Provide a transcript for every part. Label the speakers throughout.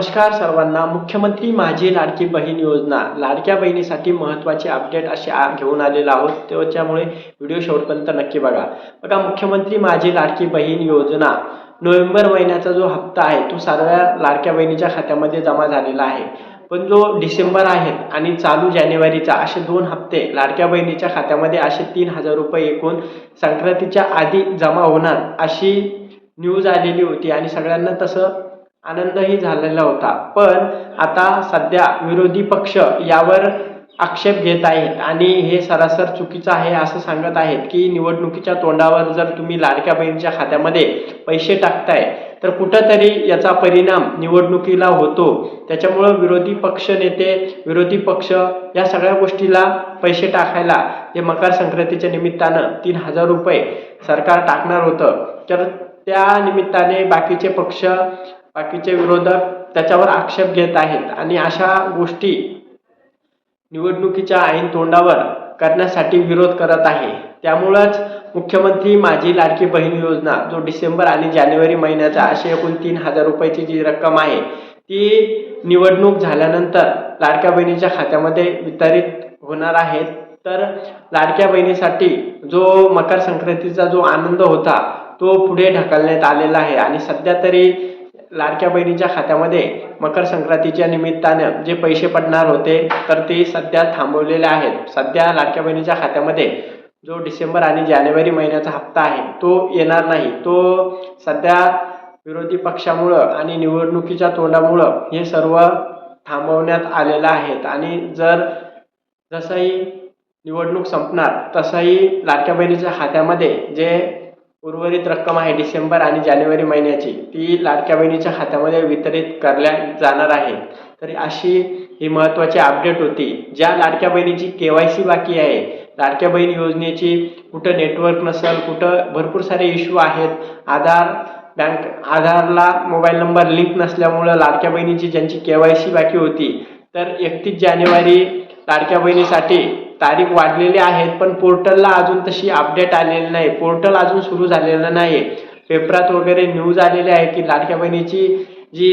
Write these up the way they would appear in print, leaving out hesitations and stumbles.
Speaker 1: नमस्कार सर्वांना. मुख्यमंत्री माझी लाडकी बहीण योजना, लाडक्या बहिणीसाठी महत्त्वाचे अपडेट असे घेऊन आलेलो आहोत. त्याच्यामुळे व्हिडिओ शेवटपर्यंत नक्की बघा. मुख्यमंत्री माझी लाडकी बहीण योजना नोव्हेंबर महिन्याचा जो हप्ता आहे तो सर्व लाडक्या बहिणीच्या खात्यामध्ये जमा झालेला आहे. पण जो डिसेंबर आहे आणि चालू जानेवारीचा असे 2 हप्ते लाडक्या बहिणीच्या खात्यामध्ये असे 3000 रुपये एकूण संक्रांतीच्या आधी जमा होणार अशी न्यूज आलेली होती आणि सगळ्यांना तसं आनंदही झालेला होता. पण आता सध्या विरोधी पक्ष यावर आक्षेप घेत आहेत आणि हे सरासर चुकीचं आहे असं सांगत आहेत की निवडणुकीच्या तोंडावर जर तुम्ही लाडक्या बहिणीच्या खात्यामध्ये पैसे टाकताय तर कुठंतरी याचा परिणाम निवडणुकीला होतो. त्याच्यामुळं विरोधी पक्ष नेते, विरोधी पक्ष या सगळ्या गोष्टीला पैसे टाकायला जे मकर संक्रांतीच्या निमित्तानं 3000 रुपये सरकार टाकणार होतं, तर त्या निमित्ताने बाकीचे पक्ष, बाकीचे विरोधक त्याच्यावर आक्षेप घेत आहेत आणि अशा गोष्टी निवडणुकीच्या ऐन तोंडावर करण्यासाठी विरोध करत आहे. त्यामुळंच मुख्यमंत्री माझी लाडकी बहीण योजना जो डिसेंबर आणि जानेवारी महिन्याचा असे एकूण 3000 रुपयाची जी रक्कम आहे ती निवडणूक झाल्यानंतर लाडक्या बहिणीच्या खात्यामध्ये वितरित होणार आहे. तर लाडक्या बहिणीसाठी जो मकर संक्रांतीचा जो आनंद होता तो पुढे ढकलण्यात आलेला आहे आणि सध्या तरी लाडक्या बहिणीच्या खात्यामध्ये मकर संक्रांतीच्या निमित्तानं जे पैसे पडणार होते तर ते सध्या थांबवलेले आहेत. सध्या लाडक्या बहिणीच्या खात्यामध्ये जो डिसेंबर आणि जानेवारी महिन्याचा हप्ता आहे तो येणार नाही. तो सध्या विरोधी पक्षामुळं आणि निवडणुकीच्या तोंडामुळं हे सर्व थांबवण्यात आलेलं आहे आणि जसंही निवडणूक संपणार तसंही लाडक्या बहिणीच्या खात्यामध्ये जे उर्वरित रक्कम आहे डिसेंबर आणि जानेवारी महिन्याची ती लाडक्या बहिणीच्या खात्यामध्ये वितरित करल्या जाणार आहे. तर अशी ही महत्त्वाची अपडेट होती. ज्या लाडक्या बहिणीची KYC बाकी आहे, लाडक्या बहीण योजनेची कुठं नेटवर्क नसेल, कुठं भरपूर सारे इश्यू आहेत, आधारला मोबाईल नंबर लिंक नसल्यामुळं लाडक्या बहिणीची ज्यांची KYC बाकी होती तर 31 जानेवारी लाडक्या बहिणीसाठी तारीख वाढलेली आहेत. पण पोर्टलला अजून तशी अपडेट आलेली नाही, पोर्टल अजून सुरू झालेलं नाही. पेपरात वगैरे न्यूज आलेली आहे की लाडक्या बहिणीची जी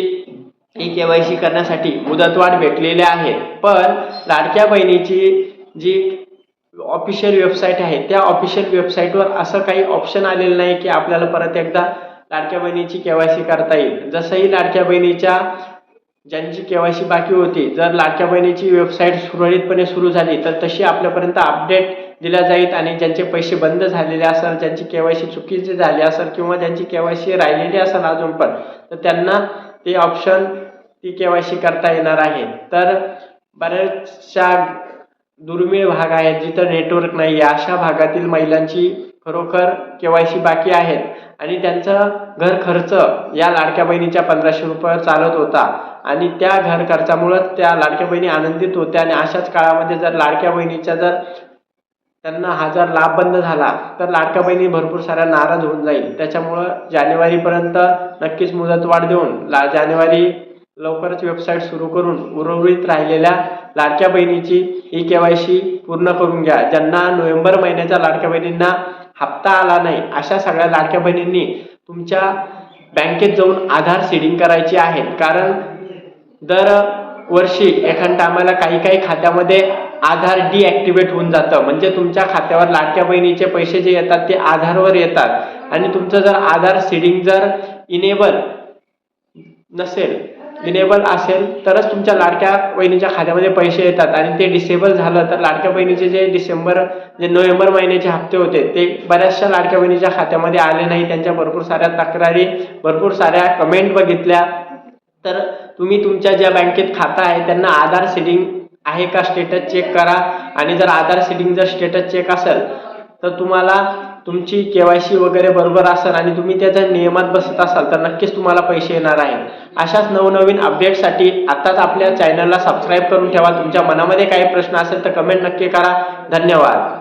Speaker 1: KYC करण्यासाठी मुदतवाढ भेटलेली आहे. पण लाडक्या बहिणीची जी ऑफिशियल वेबसाईट आहे त्या ऑफिशियल वेबसाईटवर असं काही ऑप्शन आलेलं नाही की आपल्याला परत एकदा लाडक्या बहिणीची KYC करता येईल. जसंही लाडक्या बहिणीच्या ज्यांची KYC बाकी होती, जर लाडक्या बहिणीची वेबसाईट सुरळीतपणे सुरू झाली तर तशी आपल्यापर्यंत अपडेट दिल्या जाईल आणि ज्यांचे पैसे बंद झालेले असेल, ज्यांची KYC चुकीची झाली असेल किंवा ज्यांची KYC राहिलेली असेल अजून पण, तर त्यांना ते ऑप्शन ती KYC करता येणार आहे. तर बऱ्याचशा दुर्मिळ भाग आहेत जिथं नेटवर्क नाही आहे, अशा भागातील महिलांची खरोखर KYC बाकी आहेत आणि त्यांचं घर खर्च या लाडक्या बहिणीच्या 1500 रुपयावर चालत होता आणि त्या घर खर्चामुळं त्या लाडक्या बहिणी आनंदित होत्या. आणि अशाच काळामध्ये जर लाडक्या बहिणीच्या त्यांना 1000 लाभ बंद झाला तर लाडक्या बहिणी भरपूर साऱ्या नाराज होऊन जाईल. त्याच्यामुळं जानेवारीपर्यंत नक्कीच मुदतवाढ देऊन जानेवारी लवकरच वेबसाईट सुरू करून उर्वरित राहिलेल्या लाडक्या बहिणीची KYC पूर्ण करून घ्या. ज्यांना नोव्हेंबर महिन्याच्या लाडक्या बहिणींना हप्ता आला नाही अशा सगळ्या लाडक्या बहिणींनी तुमच्या बँकेत जाऊन आधार सीडिंग करायची आहे. कारण दरवर्षी एखाद्या टायमाला काही खात्यामध्ये आधार डिॲक्टिवेट होऊन जातं. म्हणजे तुमच्या खात्यावर लाडक्या बहिणीचे पैसे जे येतात ते आधारवर येतात आणि तुमचं जर आधार सीडिंग जर इनेबल असेल तरच तुमच्या लाडक्या बहिणीच्या खात्यामध्ये पैसे येतात आणि ते डिसेबल झालं तर लाडक्या बहिणीचे जे नोव्हेंबर महिन्याचे हप्ते होते ते बऱ्याचशा लाडक्या बहिणीच्या खात्यामध्ये आले नाही. त्यांच्या भरपूर साऱ्या तक्रारी, भरपूर साऱ्या कमेंट बघितल्या. तर तुम्ही तुमच्या ज्या बँकेत खातं आहे त्यांना आधार सीडिंग आहे का स्टेटस चेक करा आणि जर आधार सीडिंग जर स्टेटस चेक असेल तर तुम्हाला तुमची KYC वगैरे बरोबर असेल आणि तुम्ही त्याच्या नियमात बसत असाल तर नक्कीच तुम्हाला पैसे येणार आहेत. अशाच नवनवीन अपडेटसाठी आत्ताच आपल्या चॅनलला सबस्क्राईब करून ठेवा. तुमच्या मनामध्ये काही प्रश्न असेल तर कमेंट नक्की करा. धन्यवाद.